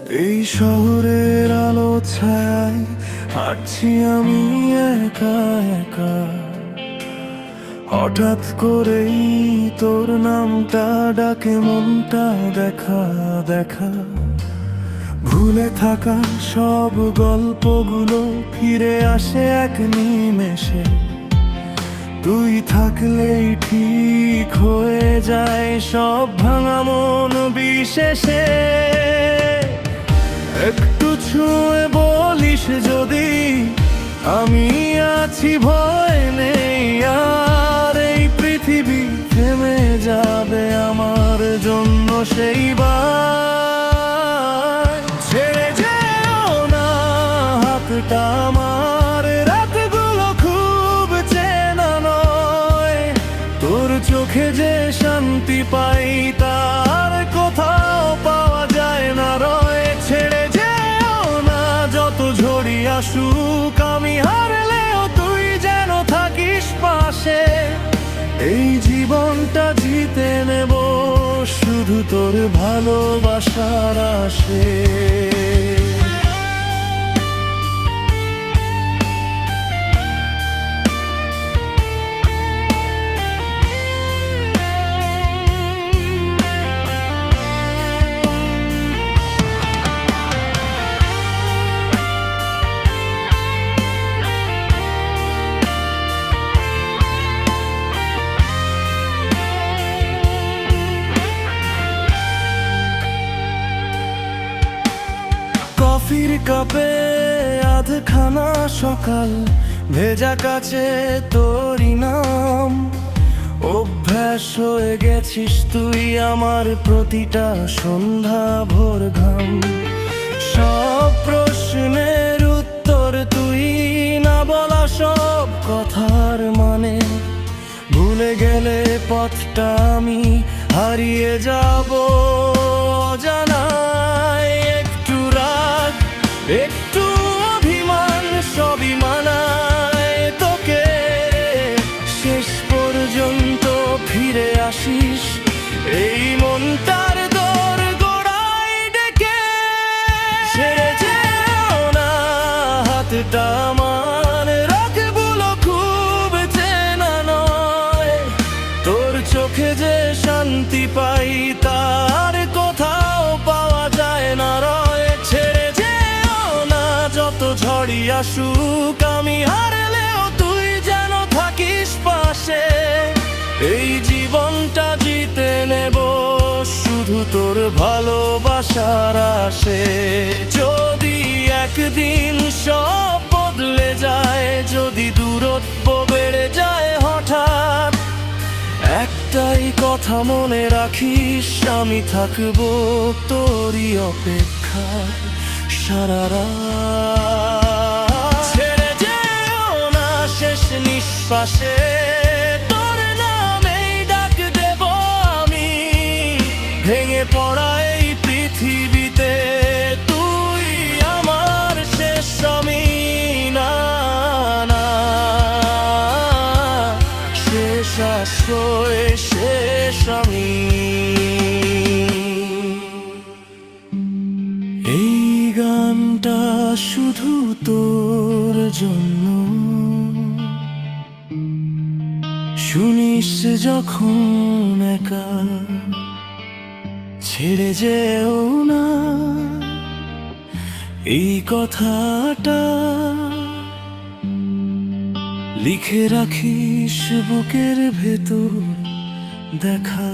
এই শহরের আলো ছায় হাঁটছি আমি একা একা। হঠাৎ করেই তোর নামটা ডাকে মনটা, দেখা দেখা। ভুলে থাকা সব গল্পগুলো ফিরে আসে এক নিমেষে। তুই থাকলেই ঠিক হয়ে যায় সব ভাঙা মন বিশেষে। একটু ছুঁয়ে বলিস যদি আমি আছি, ভয় নেই আর। এই পৃথিবী থেমে যাবে আমার জন্য সেইবার। ছেড়ে যেও না হাতটা আমার, রাতগুলো খুব চেনা নয়। তোর চোখে যে শান্তি পাই তার কোথাও পাওয়া যায় না রয়। ছেড়ে যেও না যত ঝড়ি আসুক, আমি হারলেও তুই যেন থাকিস পাশে। এই জীবনটা জিতে নেব শুধু তোর ভালোবাসার আশে। কফির কাপে আধখানা সকাল, ভেজা কাছে তোরই নাম। অভ্যাস হয়ে গেছিস তুই আমার প্রতিটা সন্ধ্যা ভোর ঘাম। সব প্রশ্নের উত্তর তুই, না বলা সব কথার মানে। ভুলে গেলে পথটা আমি হারিয়ে যাব অজানায়। একটু অভিমান সবই মানায় তোকে। শেষ পর্যন্ত ফিরে আসিস এই মনটার দোর গোড়ায় ডেকে। ছেড়ে যেও না হাতটা আমার, রাতগুলো খুব চেনা নয়। তোর চোখে যে শান্তি পাই তার কোথাও পাওয়া যায় না রয়। ছেড়ে যত ঝড়ি আসুক, আমি হারলেও তুই যেন থাকিস পাশে। এই জীবনটা জিতে নেব শুধু তোর ভালোবাসার আশে। যদি একদিন সব বদলে যায়, যদি দূরত্ব বেড়ে যায় হঠাৎ, একটাই কথা মনে রাখিস, আমি থাকবো তোরই অপেক্ষায় সারা রাত। ছেড়ে যেও না শেষ নিঃশ্বাসে তোর নামেই ডাক দেব আমি। ভেঙে পড়া এই পৃথিবীতে তুই আমার শেষ, আমি না না শেষ আশ্রয়, শেষ আমি। এই গানটা শুধু তোর জন্য, শুনিস যখন একা। ছেড়ে যেও না এই কথাটা, লিখে রাখিস বুকের ভেতর দেখা।